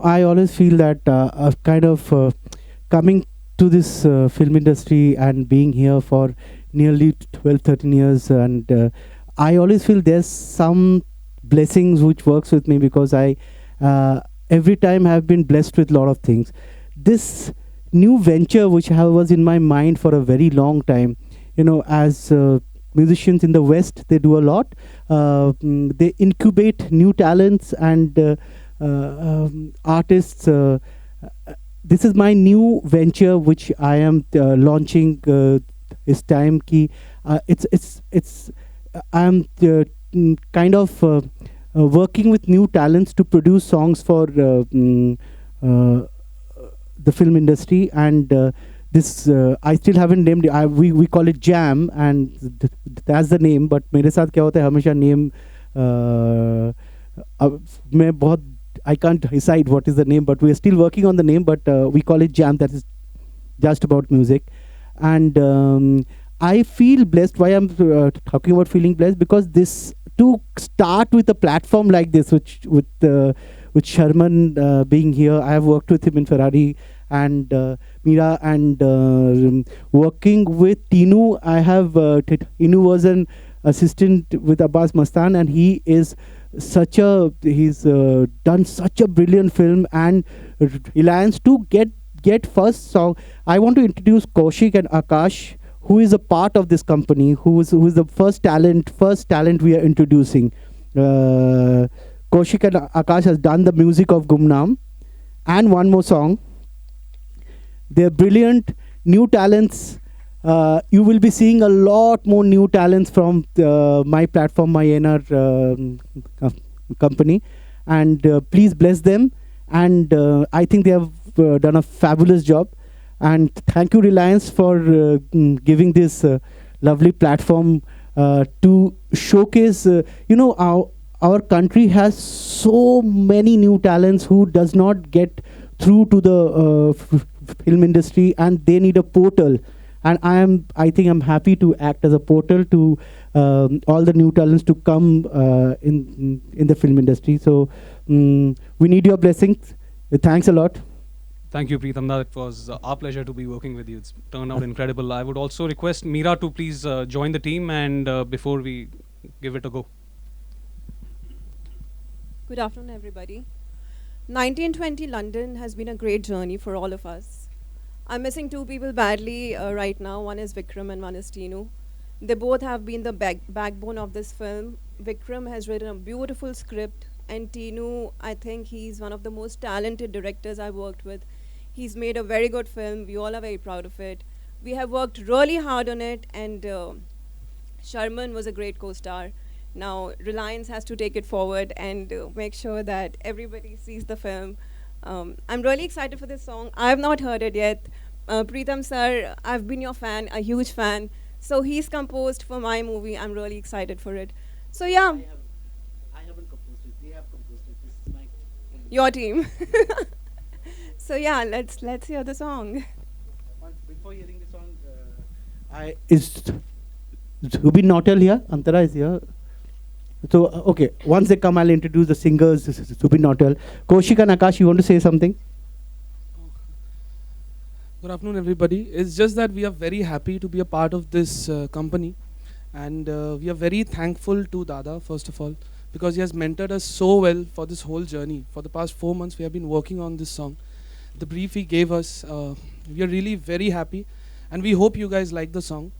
I always feel that kind of coming to this film industry and being here for nearly 12, 13 years, and I always feel there's some blessings which works with me, because I every time have been blessed with a lot of things. This new venture which was in my mind for a very long time, as musicians in the West, they do a lot. They incubate new talents and artists. This is my new venture which I am launching this time. It's I'm kind of working with new talents to produce songs for uh, the film industry, and this I still haven't named it. We call it Jam, and that's the name. But मेरे साथ क्या होता है हमेशा name मैं बहुत I can't decide what is the name, but we are still working on the name. But we call it Jam. That is just about music, and I feel blessed. Why I'm talking about feeling blessed? Because this, to start with a platform like this, which with Sharman being here, I have worked with him in Ferrari, and Mira, and working with Tinu. I have Tinu was an assistant with Abbas Mastan, and he's done such a brilliant film. And Reliance to get first song. I want to introduce Kaushik and Akash, who is a part of this company, who is the first talent we are introducing. Kaushik and Akash has done the music of Gumnam and one more song. They're brilliant new talents. You will be seeing a lot more new talents from my platform, my NR company, and please bless them. And I think they have done a fabulous job. And thank you, Reliance, for giving this lovely platform to showcase. Our country has so many new talents who does not get through to the film industry, and they need a portal. And I think I'm happy to act as a portal to all the new talents to come in the film industry. So we need your blessings. Thanks a lot. Thank you, Preetham. It was our pleasure to be working with you. It's turned out incredible. I would also request Mira to please join the team, and before we give it a go. Good afternoon, everybody. 1920 London has been a great journey for all of us. I'm missing two people badly right now. One is Vikram and one is Tinu. They both have been the backbone of this film. Vikram has written a beautiful script, and Tinu, I think he's one of the most talented directors I've worked with. He's made a very good film. We all are very proud of it. We have worked really hard on it, and Sharman was a great co-star. Now, Reliance has to take it forward and make sure that everybody sees the film. I'm really excited for this song. I have not heard it yet. Preetham sir, I've been your fan, a huge fan. So he's composed for my movie. I'm really excited for it. So yeah. I haven't composed it. They have composed it. This is my Your team. So yeah, let's hear the song. Before hearing the song, is Zubin Nautal here? Antara is here. So okay, once they come, I'll introduce the singers. Zubin Nautal, Kaushik and Akash. You want to say something? Good afternoon, everybody. It's just that we are very happy to be a part of this company, and we are very thankful to Dada, first of all, because he has mentored us so well for this whole journey. For the past 4 months, we have been working on this song. The brief he gave us, we are really very happy, and we hope you guys like the song,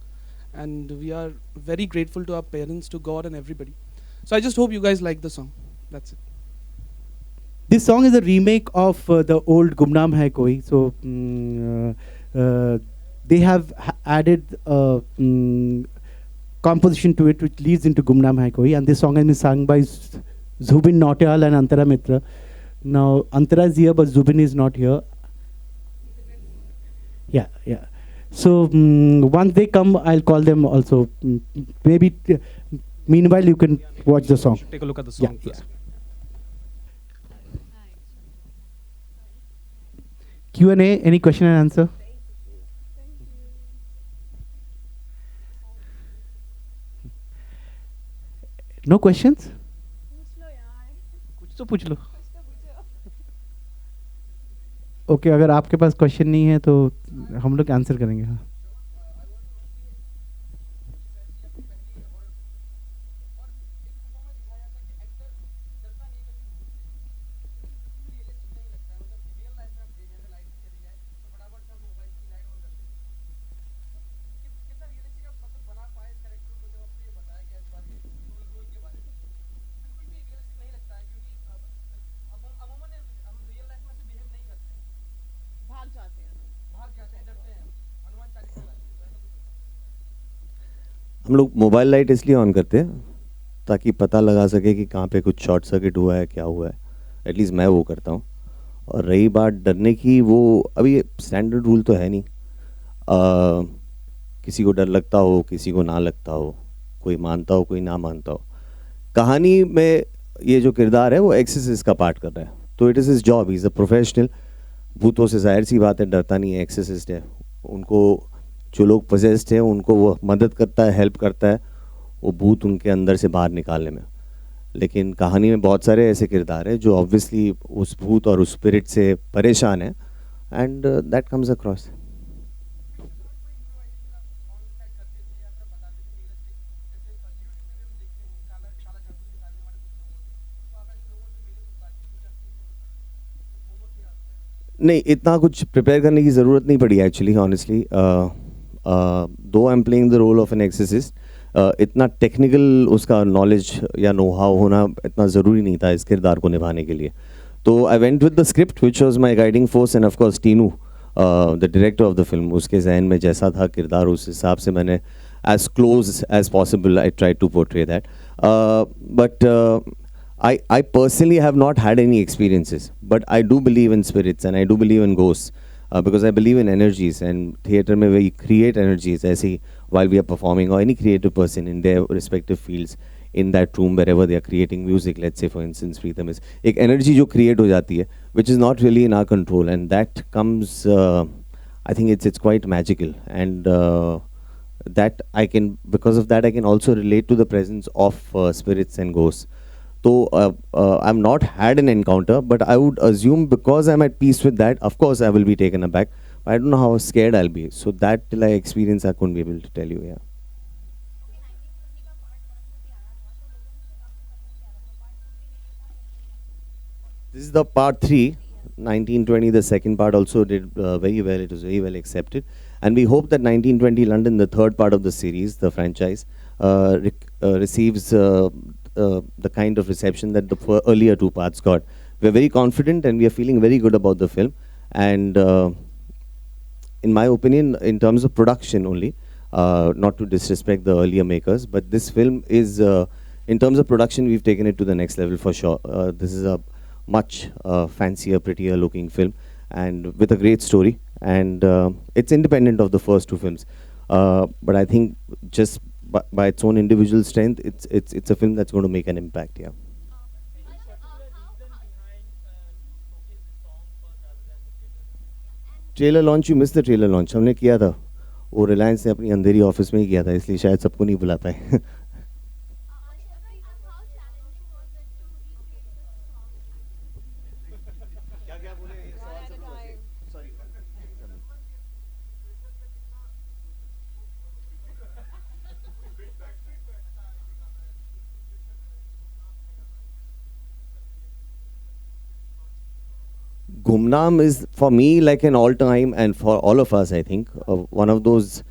and we are very grateful to our parents, to God, and everybody. So I just hope you guys like the song. That's it. This song is a remake of the old Gumnaam Hai Koi. So they have added composition to it, which leads into Gumnaam Hai Koi. And this song has been sung by Zubin Nautal and Antara Mitra. Now Antara is here, but Zubin is not here. Yeah. So once they come, I'll call them also. Maybe meanwhile you can watch the song. Take a look at the song first. Q&A, any question and answer? No questions? कुछ तो पूछ लो. Okay, अगर आपके पास question नहीं है तो हम लोग आंसर करेंगे. हाँ. हम लोग मोबाइल लाइट इसलिए ऑन करते हैं ताकि पता लगा सके कि कहाँ पे कुछ शॉर्ट सर्किट हुआ है, क्या हुआ है. एटलीस्ट मैं वो करता हूँ. और रही बात डरने की, वो अभी स्टैंडर्ड रूल तो है नहीं. किसी को डर लगता हो, किसी को ना लगता हो, कोई मानता हो, कोई ना मानता हो. कहानी में ये जो किरदार है वो एक्सरसाइज का पार्ट कर रहा है, तो it is his job. He is a professional. भूतों से जाहिर सी बात है डरता नहीं है, एक्सरसाइस्ट है. उनको जो लोग पोजेस्ड हैं उनको वो मदद करता है, हेल्प करता है वो भूत उनके अंदर से बाहर निकालने में. लेकिन कहानी में बहुत सारे ऐसे किरदार हैं जो ऑब्वियसली उस भूत और उस स्पिरिट से परेशान है, एंड दैट कम्स अक्रॉस. नहीं, इतना कुछ प्रिपेयर करने की ज़रूरत नहीं पड़ी actually, honestly. Though I am playing the role of an exorcist, इतना टेक्निकल उसका नॉलेज या नो हाउ होना इतना ज़रूरी नहीं था इस किरदार को निभाने के लिए. तो I went with the script which was my guiding force, end of course Tinu the director of the film, उसके जहन में जैसा था किरदार उस हिसाब से मैंने as close as possible I try to portray that. But I personally have not had any experiences, but I do believe in spirits and I do believe in ghosts, because I believe in energies, and theatre mein we create energies ऐसे while we are performing, or any creative person in their respective fields in that room wherever they are creating music. Let's say for instance Preetham is एक energy जो create हो जाती है which is not really in our control, and that comes I think it's quite magical, and that I can, because of that I can also relate to the presence of spirits and ghosts. So I've not had an encounter, but I would assume because I'm at peace with that, of course I will be taken aback. But I don't know how scared I'll be. So that till I experience, I couldn't be able to tell you. Yeah. This is the part 3. 1920, the second part also did very well. It was very well accepted. And we hope that 1920 London, the third part of the series, the franchise, receives the kind of reception that the earlier two parts got. We're very confident and we are feeling very good about the film. And in my opinion, in terms of production only, not to disrespect the earlier makers, but this film is, in terms of production, we've taken it to the next level for sure. This is a much fancier, prettier looking film, and with a great story. And it's independent of the first two films. But I think just by its own individual strength, it's a film that's going to make an impact. Yeah. Trailer launch, you miss the trailer launch. हमने किया था वो रिलायंस ने अपनी अंधेरी office में ही किया था, इसलिए शायद सबको नहीं बुला पाए. Gumnam is for me like an all-time, and for all of us I think, one of those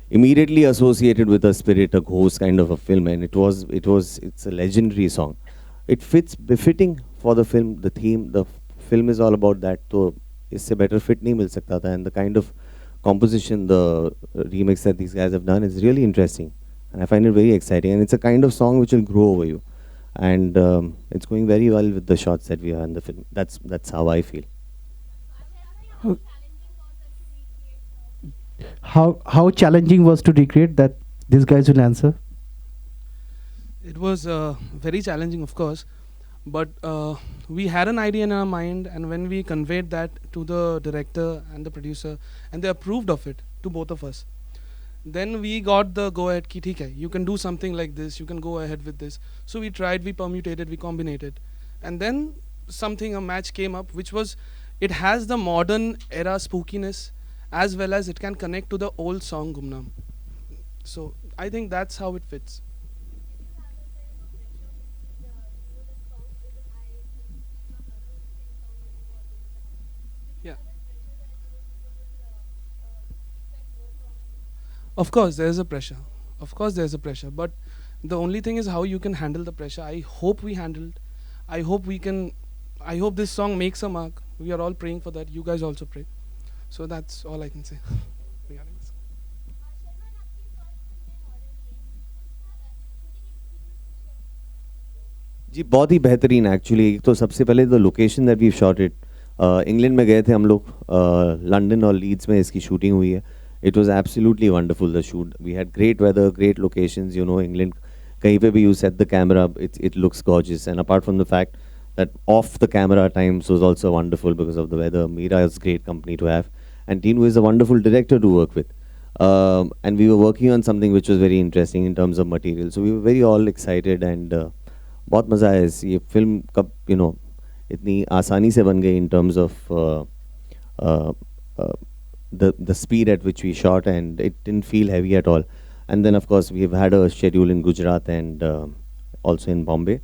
immediately associated with a spirit, a ghost kind of a film, and it's a legendary song. It fits befitting for the film, the theme. The film is all about that, so isse better fit nahi mil sakta tha. And the kind of composition, the remix that these guys have done is really interesting, and I find it very exciting, and it's a kind of song which will grow over you, and it's going very well with the shots that we have in the film. That's how I feel. How challenging was to recreate that? These guys will answer. It was very challenging, of course, but we had an idea in our mind, and when we conveyed that to the director and the producer, and they approved of it to both of us, then we got the go ahead ki theek hai, you can do something like this, you can go ahead with this. So we tried, we permutated, we combinated, and then a match came up which was it has the modern era spookiness as well as it can connect to the old song Gumnam. So I think that's how it fits. Yeah. Of course, there's a pressure. Of course, there's a pressure. But the only thing is how you can handle the pressure. I hope we handled. I hope we can. I hope this song makes a mark. We are all praying for that. You guys also pray. So that's all I can say. regarding this. जी बहुत ही बेहतरीन actually. एक तो सबसे पहले the location that we shot it, England में गए थे हम लोग, लंदन और लीड्स में इसकी शूटिंग हुई है. It was absolutely wonderful the shoot. We had great weather, great locations, you know. England कहीं पे भी you set the camera, it looks gorgeous. And apart from the fact that off the camera times was also wonderful because of the weather. Meera is great company to have, and Tinu is a wonderful director to work with. And we were working on something which was very interesting in terms of material. So we were very all excited and बहुत मज़ा आया. ये film कब इतनी आसानी से बन गई in terms of the speed at which we shot, and it didn't feel heavy at all. And then of course we've had a schedule in Gujarat and also in Bombay.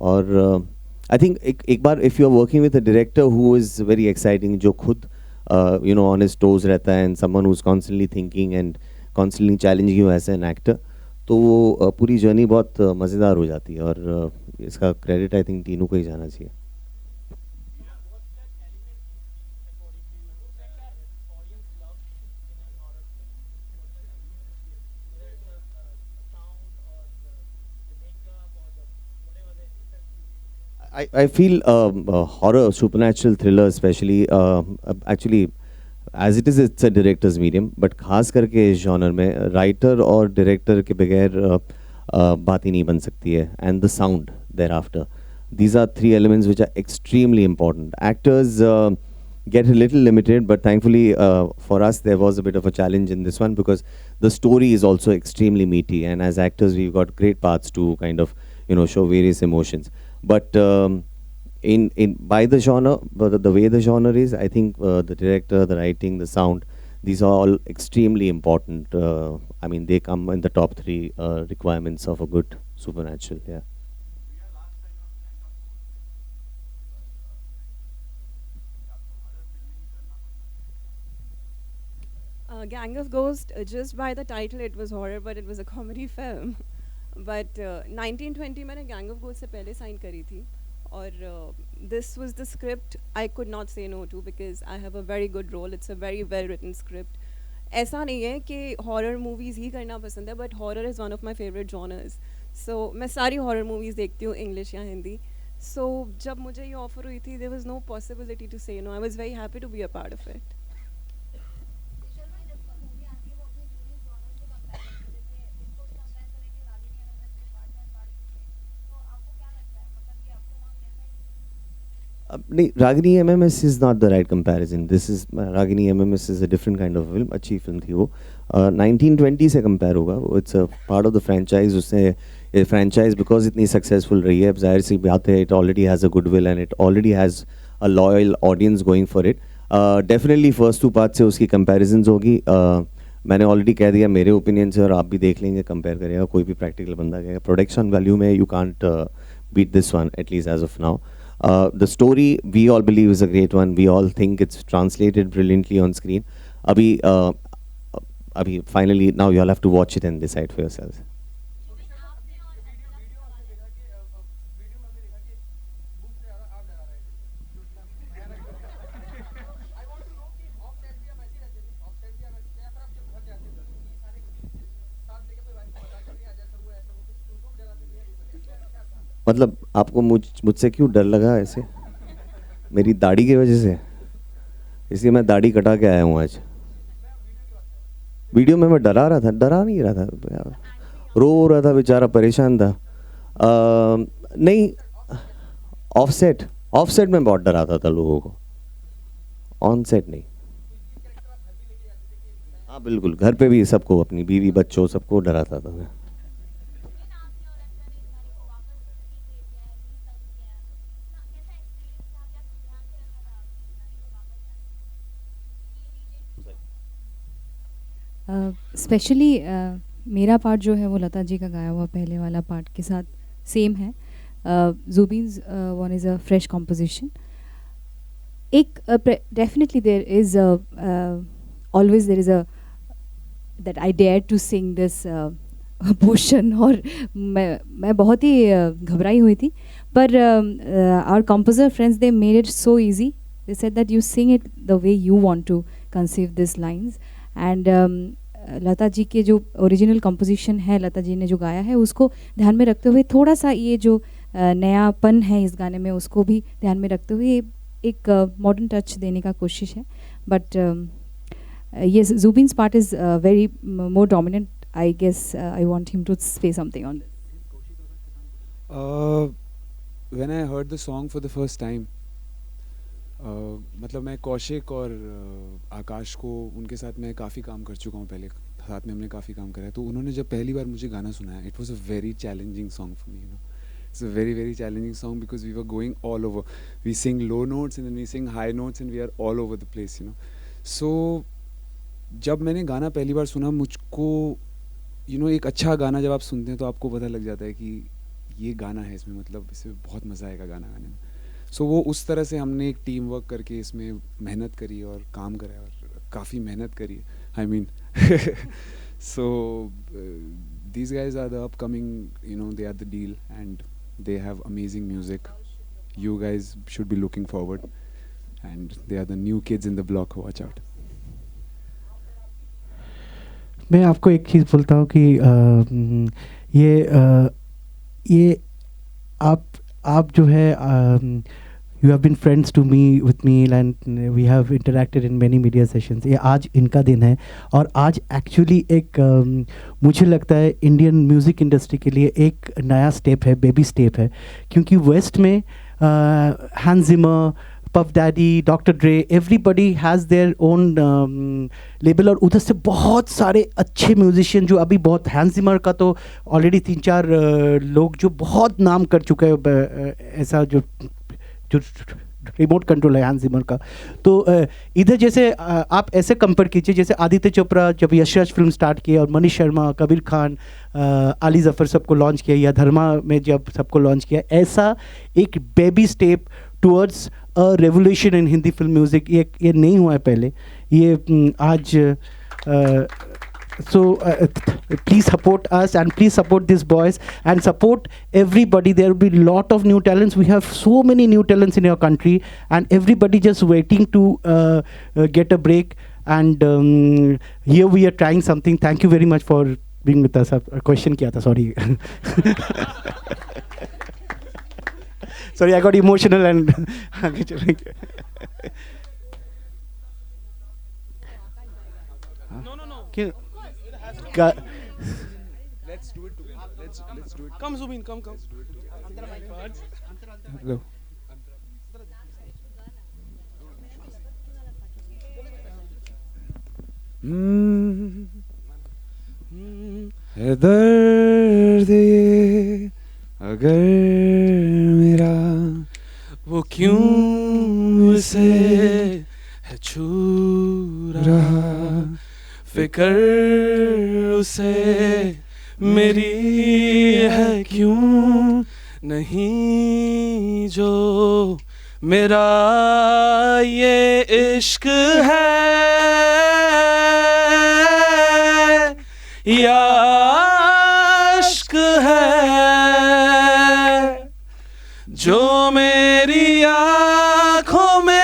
और I think एक बार if you're working with a director who is very exciting, जो खुद on his toes रहता है, and someone who's constantly thinking and constantly challenging you as an actor, तो वो पूरी journey बहुत मज़ेदार हो जाती है. और इसका क्रेडिट आई थिंक टीनू को ही जाना चाहिए. I feel horror, supernatural thriller especially, actually as it is, it's a director's medium, but खास करके इस genre में writer और director के बगैर बात ही नहीं बन सकती है. And the sound thereafter. These are three elements which are extremely important. Actors get a little limited, but thankfully for us there was a bit of a challenge in this one because the story is also extremely meaty, and as actors we've got great parts to kind of show various emotions. But in by the genre, the way the genre is, I think the director, the writing, the sound, these are all extremely important. I mean, they come in the top three requirements of a good supernatural. Yeah. Gang of Ghosts, just by the title it was horror, but it was a comedy film. But 1920 मैंने Gang of Ghosts से पहले sign करी थी, और this was the script I could not say no to because I have a very good role. It's a very well written script. ऐसा नहीं है कि horror movies ही करना पसंद है, but horror is one of my favorite genres. So मैं सारी horror movies देखती हूँ, English या हिंदी. So जब मुझे ये offer हुई थी, there was no possibility to say no. I was very happy to be a part of it. नहीं, Ragini MMS is not the right comparison. This is Ragini MMS is a different kind of film. अच्छी film थी वो. 1920 से compare होगा. It's a part of the franchise. उसने franchise because इतनी successful रही है, अब जाहिर सी बात है, it already has a goodwill and it already has a loyal audience going for it. Definitely first two parts से उसकी comparisons होगी. मैंने already कह दिया मेरे opinion से, और आप भी देख लेंगे, compare करेगा कोई भी practical बंदा कहेगा. Production value में you can't beat this one, at least as of now. The story we all believe is a great one. We all think it's translated brilliantly on screen. Abhi finally now you all have to watch it and decide for yourselves. मतलब आपको मुझसे क्यों डर लगा ऐसे? मेरी दाढ़ी की वजह से? इसलिए मैं दाढ़ी कटा के आया हूँ आज. वीडियो में मैं डरा नहीं रहा था, रो रहा था बेचारा, परेशान था. नहीं, ऑफसेट में बहुत डराता था लोगों को, ऑन सेट नहीं. हाँ बिल्कुल, घर पे भी सबको, अपनी बीवी बच्चों सबको डराता था मैं. स्पेशली मेरा पार्ट जो है वो लता जी का गाया हुआ पहले वाला पार्ट के साथ सेम है. Zubeen's one is a fresh composition. एक definitely there is always there is a that I dared to sing this portion और मैं बहुत ही घबराई हुई थी, पर our composer friends they made it so easy. They said that you sing it the way you want to conceive these lines, and Lata ji के जो original composition है, लता जी ने जो गाया है उसको ध्यान में रखते हुए थोड़ा सा ये जो नयापन है इस गाने में उसको भी ध्यान में रखते हुए एक मॉडर्न टच देने का कोशिश है. But yes, Zubeen's part is very more dominant. I guess I want him to say something on this. When I heard the song for the first time, मतलब मैं कौशिक और आकाश को उनके साथ मैं काफ़ी काम कर चुका हूँ पहले, साथ में हमने काफ़ी काम करा है. तो उन्होंने जब पहली बार मुझे गाना सुनाया, it was a very challenging song for me. It's a very very challenging song because we were going all over. We sing low notes and then we sing high notes and we are all over the place, So जब मैंने गाना पहली बार सुना, मुझको एक अच्छा गाना जब आप सुनते हैं तो आपको पता लग जाता है कि ये गाना है, इसमें मतलब इसमें बहुत मज़ा आएगा गाना गाने में. सो वो उस तरह से हमने एक टीम वर्क करके इसमें मेहनत करी और काम करा और काफ़ी मेहनत करी. I mean so these guys are the upcoming, they are the deal and they have amazing music. You guys should be looking forward and they are the new kids in the block. Watch out. मैं आपको एक चीज़ बोलता हूँ कि ये आप जो है you have been friends to me with me and we have interacted in many media sessions. ये आज इनका दिन है और आज एक्चुअली एक मुझे लगता है इंडियन म्यूज़िक इंडस्ट्री के लिए एक नया स्टेप है, बेबी स्टेप है, क्योंकि वेस्ट में Hans Zimmer, Puff Daddy, doctor Dre, everybody has their own label और उधर से बहुत सारे अच्छे म्यूजिशियन जो अभी बहुत, हैंस जिमर का तो ऑलरेडी 3-4 लोग जो बहुत नाम कर चुके हैं, ऐसा जो रिमोट कंट्रोल है हैंस जिमर का. तो इधर जैसे आप ऐसे कंपेयर कीजिए जैसे आदित्य चोपड़ा जब यशराज फिल्म स्टार्ट किया और मनीष शर्मा, कबीर खान, अली जफ़र सबको लॉन्च किया, या धर्मा में जब सबको लॉन्च किया, ऐसा एक baby step towards a revolution in Hindi film music ये नहीं हुआ है पहले. ये आज so please support us and please support these boys and support everybody. There will be lot of new talents. We have so many new talents in your country and everybody just waiting to get a break, and here we are trying something. Thank you very much for being with us. A question kiya tha, sorry. Sorry, I got emotional and no. Let's do it together. Let's do it. Come Zubeen, come. Hello. है दर्द ये अगर मेरा वो क्यों उसे है छू रहा, फिकर उसे मेरी है क्यों नहीं, जो मेरा ये इश्क है या इश्क है जो मेरी आँखों में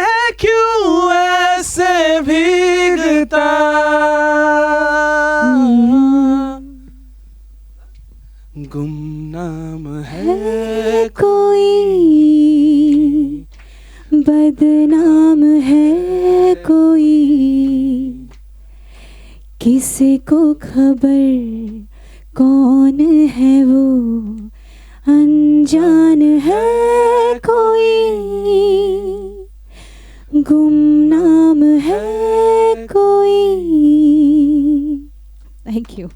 है क्यों ऐसे भीगता, गुमनाम है कोई, बदनाम है कोई, किसी को खबर कौन है वो, अनजान है कोई, गुमनाम है कोई. Thank you.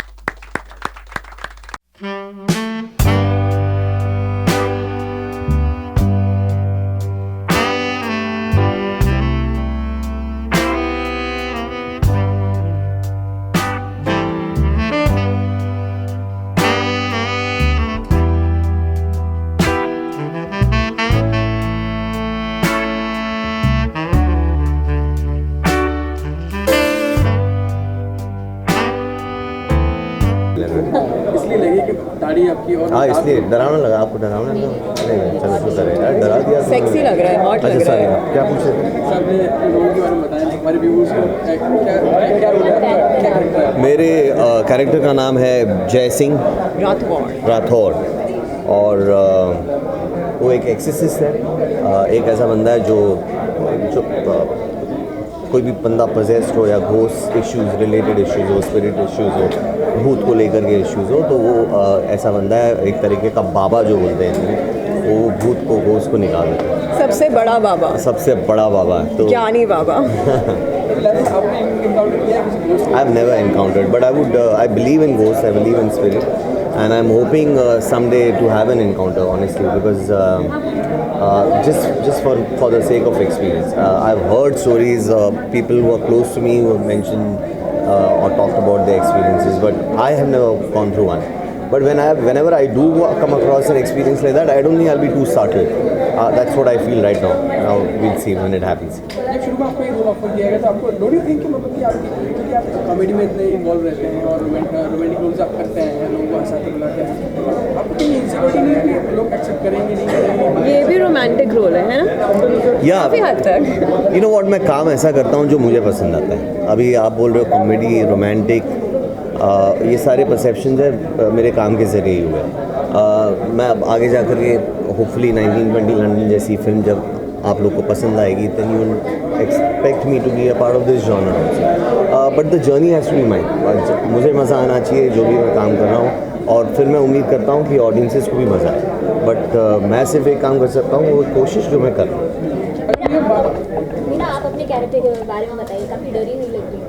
इसलिए लगे कि दाढ़ी आपकी और हाँ इसलिए डरावना लगा आपको, डरावना लगा? नहीं चलो शुक्र है यार, डरा दिया तुमने। सेक्सी लग रहा है, हॉट लग अच्छा रहा है। sorry, क्या पूछे थे? सब ने रोल के बारे में बताया, हमारे व्यूअर्स को क्या रोल है, क्या कैरेक्टर है? मेरे कैरेक्टर का नाम है जय सिंह राठौर और वो एक एक्सिसिस्ट है। एक ऐसा बंदा है जो कोई भी बंदा पजेस्ड हो या घोस्ट इश्यूज रिलेटेड इश्यूज हो, स्पिरिट इश्यूज हो, भूत को लेकर के इश्यूज हो, तो वो ऐसा बंदा है, एक तरीके का बाबा जो बोलते हैं, वो भूत को घोस्ट को निकाल देता है। सबसे बड़ा बाबा, सबसे बड़ा बाबा है तो ज्ञानी बाबा। I have never encountered, but I believe in ghosts, I believe in spirit, and I'm hoping someday to have an encounter, honestly, because just for the sake of experience. I've heard stories, people who are close to me who have mentioned or talked about their experiences, but I have never gone through one. But whenever I do come across an experience like that, I don't think I'll be too startled. That's what I feel right now. Now we'll see when it happens. जब शुरू में आपको एक role offer किया गया तो आपको don't you think कि मतलब कि आप कॉमेडी में इतने इन्वॉल्व रहते हैं और रोमांटिक रोल्स आप करते हैं, लोगों को हंसाते बुलाते हैं, आपको कोई इंसिक्योरिटी नहीं है कि लोग एक्सेप्ट करेंगे नहीं करेंगे? ये भी रोमांटिक रोल है ना? या काफी हद तक। यू नो व्हाट, मैं काम ऐसा करता हूँ जो मुझे पसंद आता है। अभी आप बोल रहे हो कॉमेडी, रोमांटिक, ये सारे परसेप्शन है मेरे काम के ज़रिए ही हुए। मैं अब आगे जा कर के होपफुली 1920 लंदन जैसी फिल्म जब आप लोग को पसंद आएगी, then you will expect me to be a part of this genre also. But the journey has to be mine. मुझे मज़ा आना चाहिए जो भी मैं काम कर रहा हूँ, और फिर मैं उम्मीद करता हूँ कि ऑडियंसेस को भी मज़ा आए। बट मैं सिर्फ एक काम कर सकता हूँ, वो कोशिश जो मैं कर रहा हूँ। मीरा, आप अपने कैरेक्टर के बारे में बताइए, काफ़ी डरी हुई लग रही है।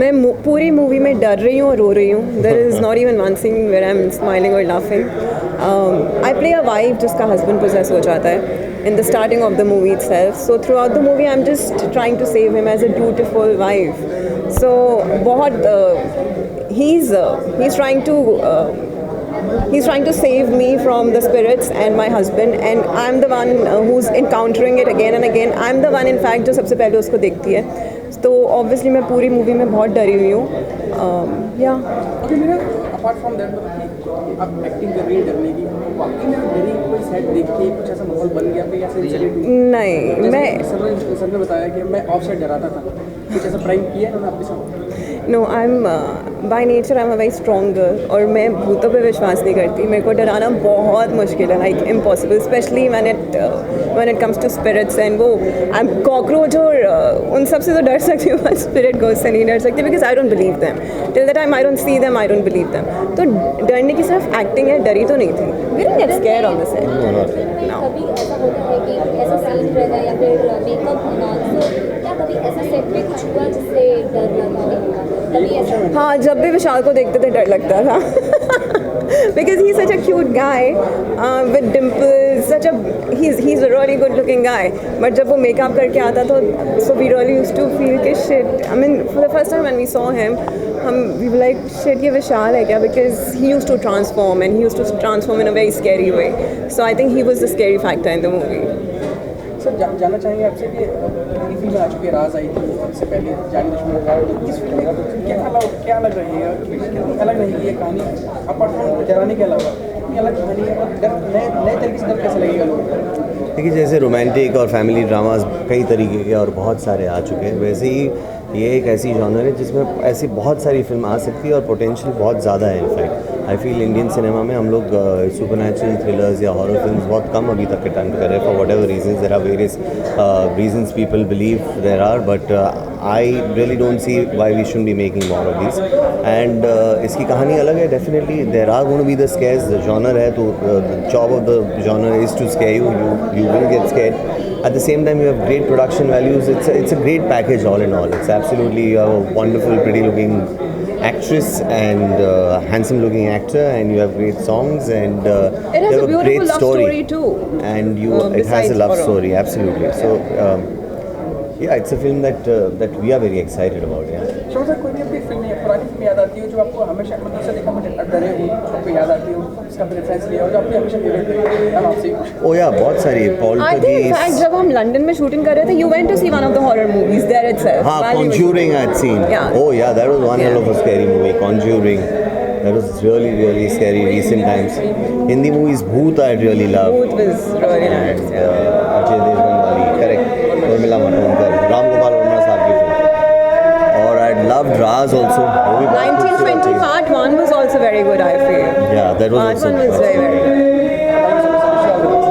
मैं पूरी मूवी में डर रही हूँ और रो रही हूँ। There is not even one scene where I am smiling और laughing. I play a wife जिसका हस्बैंड पोजेस हो जाता है in the starting of the movie itself. So throughout the movie I'm just trying to save him as a dutiful wife. So he's trying to save me from the spirits and my husband, and I'm the one who's encountering it again and again. I'm the one in fact जो सबसे पहले उसको देखती है। तो obviously मैं पूरी movie में बहुत डरी हुई हूँ। Okay Meera, apart from that आप एक्टिंग कर रही है डरने की, वाकई में डरी कोई सेट देख के कुछ ऐसा माहौल बन गया फिर ऐसे इंसिडेंट? नहीं, मैं सर ने बताया कि मैं ऑफ सेट डराता था, कुछ ऐसा प्राइम किया है आपके साथ? No, I am by nature I am a very strong girl, और मैं भूतों पे विश्वास नहीं करती। मेरे को डराना बहुत मुश्किल है, like impossible, specially when it comes to spirits and वो आई एम कॉकरोच और उन सब से तो डर सकती हूँ, बट स्पिरिट घोस्ट से नहीं डर सकती, because I don't believe them till the time I don't see them, I don't believe them. तो डरने की सिर्फ एक्टिंग है, डरी तो नहीं थी। We didn't get scared on the set. कभी ऐसा होता है कि ऐसा सीन रहेगा या फिर मेकअप होना, तो क्या कभी ऐसा सेट पे कुछ हुआ जिससे डर लगा? कभी ऐसा? हाँ, जब भी विशाल को देखते थे डर लगता था because he's such a cute guy with dimples, he's a really good looking guy, but जब वो मेकअप करके आता था, so we really used to feel कि shit, I mean for the first time when we saw him, we were like shit, ये विशाल है क्या, because he used to transform and he used to transform in a very scary way, so I think he was the scary factor in the movie. Sir जानना चाहेंगे आपसे कि नई film आ चुकी है, राज आई थी, इससे पहले जानी दुश्मन, इस फिल्म में क्या अलग रहेगा, कितनी अलग रहेगी ये कहानी, अपार्ट फ्रॉम डराने के अलावा कितनी अलग कहानी है, और नए तरीके से डर कैसे लगेगा लोगों को? देखिए, जैसे रोमांटिक और फैमिली ड्रामास कई तरीके के और बहुत सारे आ चुके हैं, वैसे ही ये एक ऐसी जॉनर है जिसमें ऐसी बहुत सारी फिल्म आ सकती है और पोटेंशियल बहुत ज़्यादा है। In fact I feel Indian cinema में हम लोग सुपरनैचुरल थ्रिलर्स या हॉरर फिल्म्स बहुत कम अभी तक अटेम्प्ट कर रहे हैं, for whatever reasons. There are various reasons people believe there are, but I really don't see why we should be making more of this. And इसकी कहानी अलग है, definitely there are going to be the scares. The genre है, तो the job of the genre is to scare you will get scared. At the same time, you have great production values. It's a great package all in all. It's absolutely, you have a wonderful, pretty-looking actress and handsome looking actor, and you have great songs, and It has a beautiful love story too. And it has a love story, absolutely. So yeah, it's a film that we are very excited about. Yeah. Shobha sir, कोई भी अपनी film या पुरानी film याद आती हो जो आपको हमेशा मतलब से देखा मुझे डरे हो, आपको याद आती हो, इसका रेफरेंस लिया हो जो आपकी हमेशा फेवरेट रही है आपसे? Oh yeah, बहुत सारी I think in fact जब हम लंदन में शूटिंग कर रहे थे, you went to see one of the horror movies there itself. हाँ, Conjuring I'd seen. Yeah. Oh yeah, that was one hell of a scary movie, Conjuring. That was really, really scary recent times. Hindi movies, Bhoot I really love. Bhoot was really nice. Yeah. Ajay Devgn wali, correct. Urmila Matondkar, Ram Gopal Varma साहब की film. और I loved Raz also. वो भी बहुत खूबसूरत 1920 थी. Part 1 was also very good, I feel. Yeah, that was Part also. 1 was very, very good.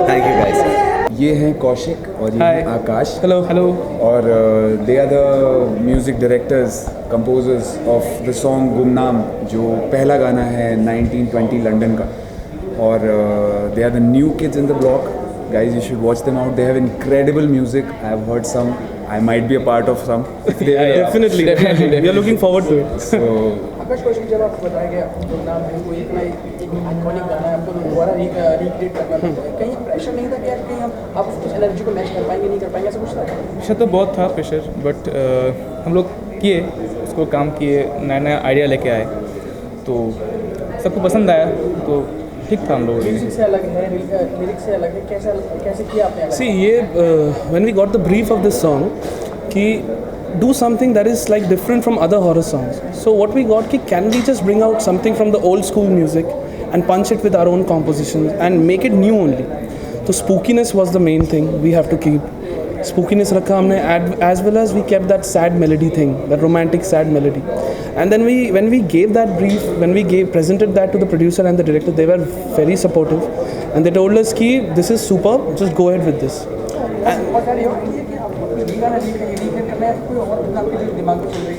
Thank you guys. ये हैं कौशिक और ये हैं आकाश हेलो हेलो और they are the music directors composers of the song Gumnaam जो पहला गाना है 1920 लंदन का और they are the new kids in the block guys, you should watch them out. They have incredible music. I have heard some. I might be a part of some. Definitely. We are looking forward to it. So आकाश कौशिक जब आपको बताया गया गुमनाम है वो इतना एक iconic गाना है, आपको दोबारा रिक्रिएट करना था, कहीं प्रेशर नहीं था कि यार कहीं आप उस एनर्जी को मैच कर पाएंगे नहीं कर पाएंगे, ऐसा कुछ था? प्रेशर तो बहुत था प्रेशर, बट हम लोग किए उसको, काम किए, नया नया आइडिया लेके आए तो सबको पसंद आया तो ठीक था हम लोग। म्यूजिक से अलग है, लिरिक्स से अलग है, कैसे किया आपने? See, when we got the brief of this song, कि do something that is like different from other horror songs. So what we got, कि can we just bring out something from the old school music and punch it with our own compositions and make it new only. So spookiness was the main thing we have to keep. Spookiness rakha humne, as well as we kept that sad melody thing, that romantic sad melody. And then when we gave that brief, when we presented that to the producer and the director, they were very supportive and they told us कि this is superb, just go ahead with this.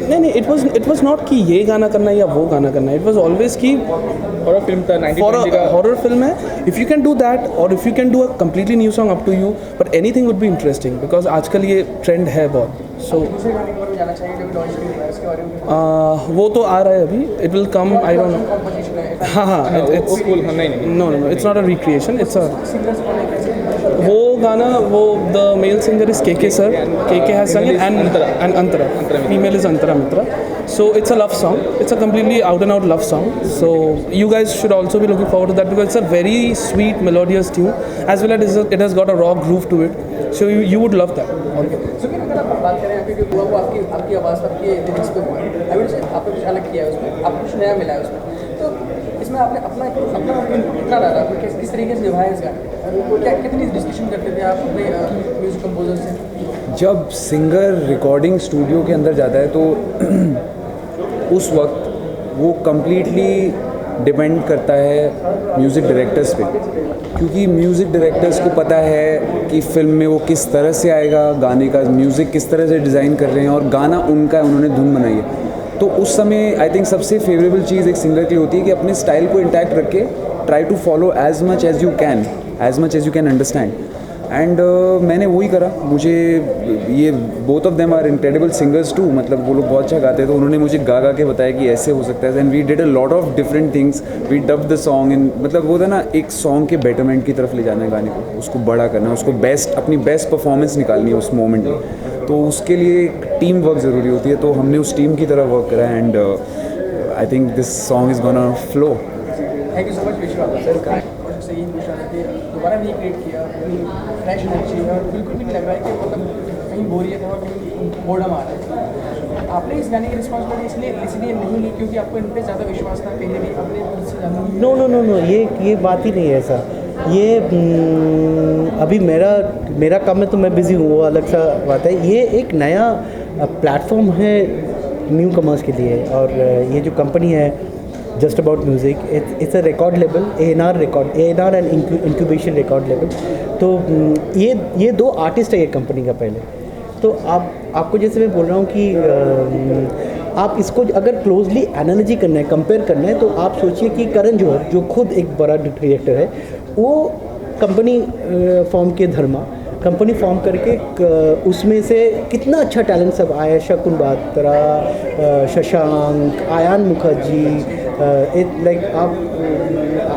नहीं, it was not कि ये गाना करना है या वो गाना करना है. It was always कि हॉरर फिल्म था 1920 का, हॉरर फिल्म है. If you can do that or if you can do a completely new song, up to you. But anything would be interesting because आजकल ये trend है बहुत. So वो तो आ रहा है अभी. It will come. I don't know. हाँ, it's no, it's not a recreation. It's a वो गाना, वो the male singer is KK sir. KK has sung it and Antara. Female is Antara Mitra. So it's a love song. It's a completely out and out love song. So you guys should also be looking forward to that because it's a very sweet melodious tune as well as it has got a raw groove to it. So you would love that. So अगर आप बात करें आपकी वो आपकी आवाज़ आपके lyrics पे हुआ है, आई वुड से आपने कुछ अलग किया है उसमें, आपको कुछ नया मिला है उसमें, तो इसमें आपने अपना कितना डाला, आपने किस तरीके से निभाया इस गाने, क्या कितनी डिस्कशन करते थे आप अपने म्यूजिक कंपोजर से? जब सिंगर रिकॉर्डिंग स्टूडियो के अंदर जाता है तो उस वक्त वो कम्प्लीटली डिपेंड करता है म्यूज़िक डायरेक्टर्स पे, क्योंकि म्यूज़िक डायरेक्टर्स को पता है कि फ़िल्म में वो किस तरह से आएगा, गाने का म्यूज़िक किस तरह से डिज़ाइन कर रहे हैं और गाना उनका है, उन्होंने धुन बनाई है. तो उस समय आई थिंक सबसे फेवरेबल चीज़ एक सिंगर के लिए होती है कि अपने स्टाइल को इंटैक्ट रख के try to follow as much as you can understand. And मैंने वही करा. मुझे ये both of them are incredible singers too, मतलब वो लोग बहुत अच्छा गाते हैं, तो उन्होंने मुझे गा के बताया कि ऐसे हो सकता है. And we did a lot of different things. We dub the song in, मतलब वो था ना, एक सॉन्ग के बेटरमेंट की तरफ ले जाना है गाने को, उसको बड़ा करना है, उसको अपनी बेस्ट परफॉर्मेंस निकालनी है उस मोमेंट में. तो उसके लिए टीम वर्क ज़रूरी होती है, तो हमने उस टीम की तरह वर्क करा. And I think this song is gonna flow. Thank you so much विश्वास सर. से यही पूछा था कि दोबारा रिक्रिएट किया, फ्रेश एनर्जी है और बिल्कुल भी नहीं लग रहा है कि मतलब कहीं बोरियत है और कहीं बोर्डम आ रहा है. आपने इस गाने की रिस्पॉन्सिबिलिटी इसलिए नहीं ली क्योंकि आपको इन पर ज़्यादा विश्वास था, कहीं भी अपने इससे ज़्यादा? नो, ये बात ही नहीं है ऐसा. ये अभी मेरा काम में तो मैं बिज़ी हूँ, वो अलग सा बात है. ये एक नया प्लेटफॉर्म है न्यू कमर्स के लिए, और ये जो कंपनी है just about music, it's a record label, A&R and incubation record label. तो ये दो आर्टिस्ट है ये कंपनी का पहले. तो आपको जैसे मैं बोल रहा हूँ कि आप इसको अगर क्लोजली एनालिसिस करना है, कंपेयर करना है, तो आप सोचिए कि करण जौहर जो खुद एक बड़ा डायरेक्टर है, वो कंपनी फॉर्म के धर्मा कंपनी फॉर्म करके उसमें से कितना अच्छा टैलेंट सब आया. शकुन बात्रा, शशांक, आयान मुखर्जी, लाइक आप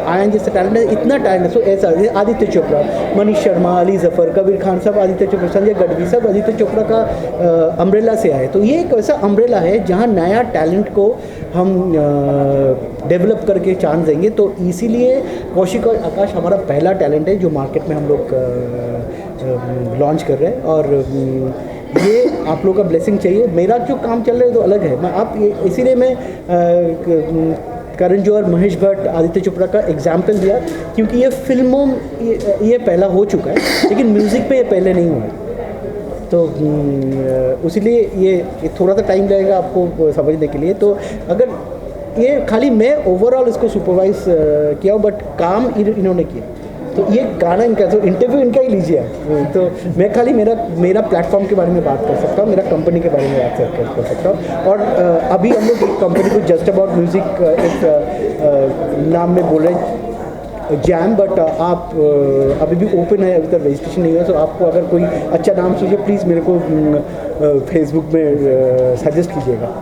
आयान जैसे टैलेंट है, इतना टैलेंट है. सो ऐसा आदित्य चोपड़ा, मनीष शर्मा, अली जफ़र, कबीर खान, सब आदित्य चोपड़ा, संजय गढ़वी, सब आदित्य चोपड़ा का अम्ब्रेला से आए. तो ये एक ऐसा अम्ब्रेला है जहाँ नया टैलेंट को हम डेवलप करके चांस देंगे. तो इसीलिए कौशिक और आकाश हमारा पहला टैलेंट है जो मार्केट में हम लोग लॉन्च कर रहे हैं. और ये आप लोगों का ब्लेसिंग चाहिए. मेरा जो काम चल रहा है तो अलग है. मैं इसीलिए मैं करण जौहर, महेश भट्ट, आदित्य चोपड़ा का एग्जाम्पल दिया, क्योंकि ये फिल्मों ये पहला हो चुका है लेकिन म्यूज़िक पे ये पहले नहीं हुआ है। तो उसीलिए ये थोड़ा सा टाइम लगेगा आपको समझने के लिए। तो अगर ये खाली मैं ओवरऑल इसको सुपरवाइज किया हूँ, बट काम इन्होंने किया। तो ये गाना इनका, तो इंटरव्यू इनका ही लीजिए आप। तो मैं खाली मेरा प्लेटफॉर्म के बारे में बात कर सकता हूँ, मेरा कंपनी के बारे में बात कर सकता हूँ। और अभी हम लोग एक कंपनी को जस्ट अबाउट म्यूज़िक एक नाम में बोल रहे हैं, जैम, बट आप अभी भी ओपन है, अभी तक रजिस्ट्रेशन नहीं हुआ। तो आपको अगर कोई अच्छा नाम सोचे प्लीज़ मेरे को फेसबुक में सजेस्ट कीजिएगा।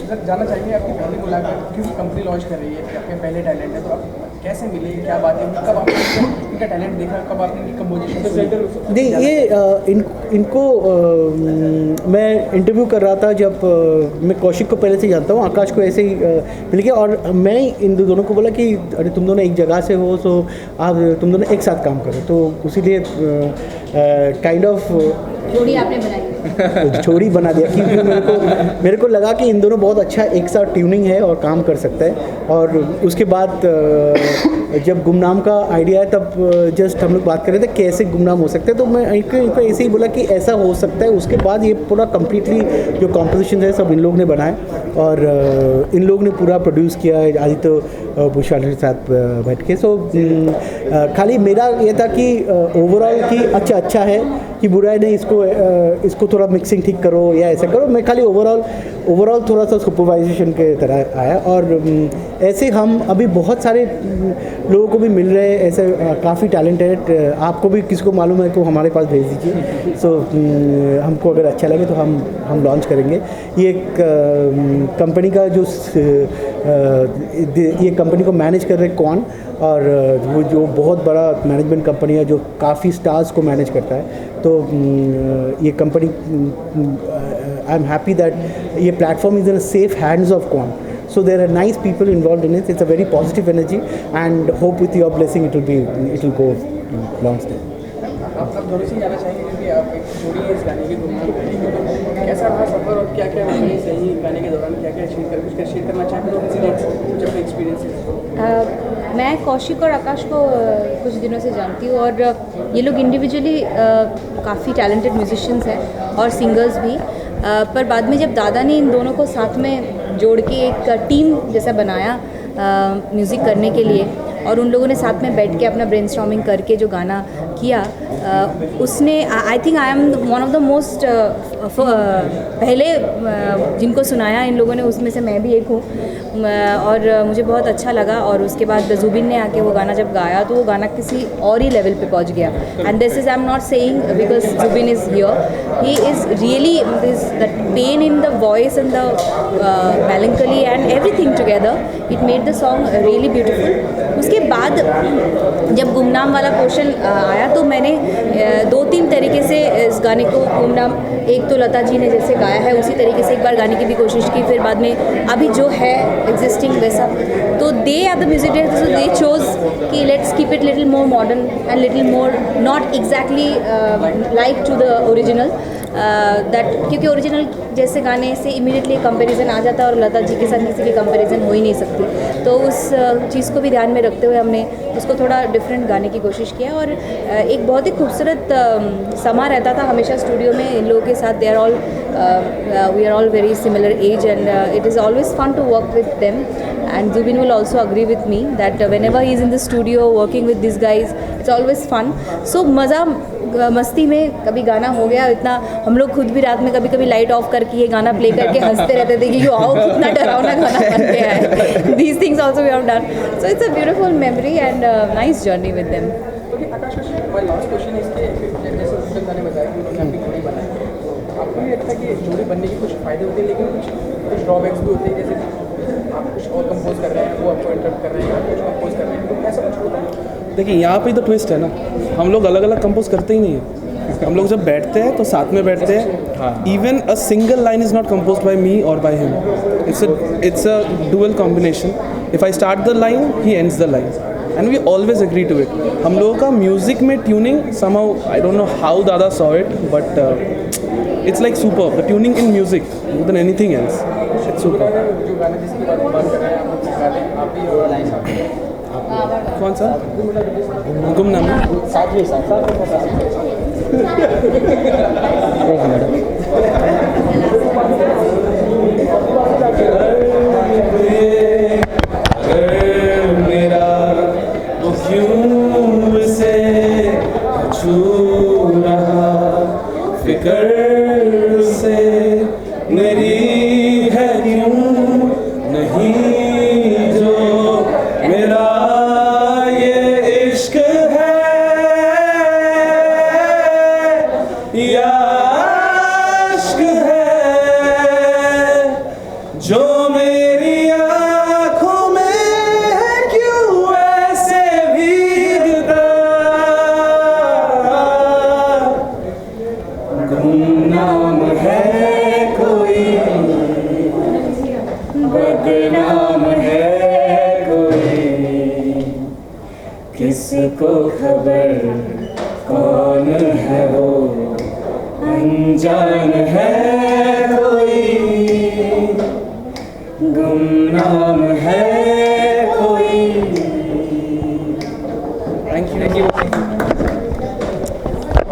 सर जानना चाहेंगे आपकी पहली मुलाकात, क्योंकि कंपनी लॉन्च कर रही है, आपके पहले टैलेंट है, तो आप कैसे मिले, क्या बात है, कब आपने इनका टैलेंट देखा, कब आपने इनकी कंपोजिशन? नहीं, ये इनको मैं इंटरव्यू कर रहा था जब मैं कौशिक को पहले से जानता हूँ, आकाश को ऐसे ही मिल गया, और मैं इन दोनों को बोला कि अरे तुम दोनों एक जगह से हो, सो आप तुम दोनों एक साथ काम करो। तो उसीलिए काइंड ऑफ जोड़ी आपने बनाई, जोड़ी बना दिया, क्योंकि मेरे को लगा कि इन दोनों बहुत अच्छा एक साथ ट्यूनिंग है और काम कर सकता है। और उसके बाद जब गुमनाम का आइडिया है तब जस्ट हम लोग बात कर रहे थे कैसे गुमनाम हो सकता है, तो मैं इनको ऐसे ही बोला कि ऐसा हो सकता है। उसके बाद ये पूरा कम्प्लीटली जो कॉम्पोजिशन है सब इन लोग ने बनाए, और इन लोग ने पूरा प्रोड्यूस किया है आदित्य भूषण के साथ बैठ के। सो खाली मेरा ये था कि ओवरऑल कि अच्छा है कि बुरा है नहीं, इसको थोड़ा मिक्सिंग ठीक करो या ऐसा करो। मैं खाली ओवरऑल थोड़ा सा सुपरवाइजेशन के तरह आया। और ऐसे हम अभी बहुत सारे लोगों को भी मिल रहे हैं, ऐसे काफ़ी टैलेंटेड, आपको भी किसी को मालूम है तो हमारे पास भेज दीजिए। सो हमको अगर अच्छा लगे तो हम लॉन्च करेंगे। ये एक कंपनी का जो ये कंपनी को मैनेज कर रहे कौन, और वो जो बहुत बड़ा मैनेजमेंट कंपनी है जो काफ़ी स्टार्स को मैनेज करता है। तो ये company, I am happy that ये platform is in safe hands of कौन। So there are nice people involved in it. It's a very positive energy, and hope with your blessing it will go long stay. आप दोनों से जाना चाहेंगे, क्योंकि आप एक जोड़ी है इस गाने की, तो कैसा रहा सफर और क्या-क्या मेमोरीज रही गाने के दौरान, क्या-क्या शेयर करना चाहते हो, कुछ अपने एक्सपीरियंसेस? मैं कौशिक और आकाश को कुछ दिनों से जानती हूँ, और ये लोग इंडिविजुअली काफ़ी टैलेंटेड म्यूजिशियंस हैं और सिंगर्स भी। पर बाद में जब दादा ने इन दोनों को साथ में जोड़ के एक टीम जैसा बनाया म्यूज़िक करने के लिए, और उन लोगों ने साथ में बैठ के अपना ब्रेनस्टॉर्मिंग करके जो गाना किया, उसने I think I am one of the most पहले जिनको सुनाया इन लोगों ने, उसमें से मैं भी एक हूँ, और मुझे बहुत अच्छा लगा। और उसके बाद जुबिन ने आके वो गाना जब गाया तो वो गाना किसी और ही लेवल पे पहुँच गया। And this is, I am not saying because Zubin is here, he is really this that pain in the voice and the melancholy and everything together, it made the song really beautiful। उसके बाद जब गुमनाम वाला portion आया तो मैंने 2-3 तरीके से इस गाने को गुमनाम, एक तो लता जी ने जैसे गाया है उसी तरीके से एक बार गाने की भी कोशिश की, फिर बाद में अभी जो है एग्जिस्टिंग वैसा। तो they are the music directors, so they chose कि let's keep it little more modern and little more not exactly like to the original, that, क्योंकि ओरिजिनल जैसे गाने से इमीडिएटली कंपैरिजन आ जाता है और लता जी के साथ किसी की कंपैरिजन हो ही नहीं सकती। तो उस चीज़ को भी ध्यान में रखते हुए हमने उसको थोड़ा डिफरेंट गाने की कोशिश किया, और एक बहुत ही खूबसूरत समा रहता था हमेशा स्टूडियो में इन लोगों के साथ। They are all we are all very similar age, and it is always fun to work with them, and Zubin will also agree with me that whenever he is in the studio working with these guys, it's always fun. So मज़ा मस्ती में कभी गाना हो गया इतना, हम लोग खुद भी रात में कभी कभी लाइट ऑफ करके ये गाना प्ले करके हंसते रहते थे कि आओ कितना डरावना गाना बन गया है। These things also we have done. So it's a beautiful memory and nice journey with them. Okay, Akash, my last question is कि जैसे उस ने बताया कि उन्होंने अपनी जोड़ी बनाई, तो आपको नहीं लगता कि जोड़ी बनने के कुछ फ़ायदे होते हैं लेकिन कुछ ड्रॉबैक्स भी होते हैं, जैसे आप कुछ और कंपोज कर रहे हैं, वो आपको इंटरप्ट कर रहे हैं, आप कुछ कंपोज कर रहे हैं, तो ऐसा कुछ होता है? देखिए यहाँ पे तो ट्विस्ट है ना, हम लोग अलग अलग कंपोज करते ही नहीं है। हम लोग जब बैठते हैं तो साथ में बैठते हैं। Even a single line is not composed by me और by him, it's a dual combination. If I start the line, he ends the line, and we always agree to it. हम लोगों का म्यूज़िक में tuning somehow, I don't know how Dada saw it, but it's like super the tuning in music more than anything else. It's super. जो गाना जिसकी बात कर रहे हैं सुनाते हैं, आप भी और लाइन साथ में। कौन सा गुमनाम? साथ में अगर मेरा वो क्यों से छू रहा फिकर से मेरी है क्यों नहीं जो मेरा ये इश्क है या इश्क है जो मेरी आँखों में है क्यों ऐसे भीगता गुमनाम है कोई बदनाम है कोई किसको खबर कौन है वो अनजान है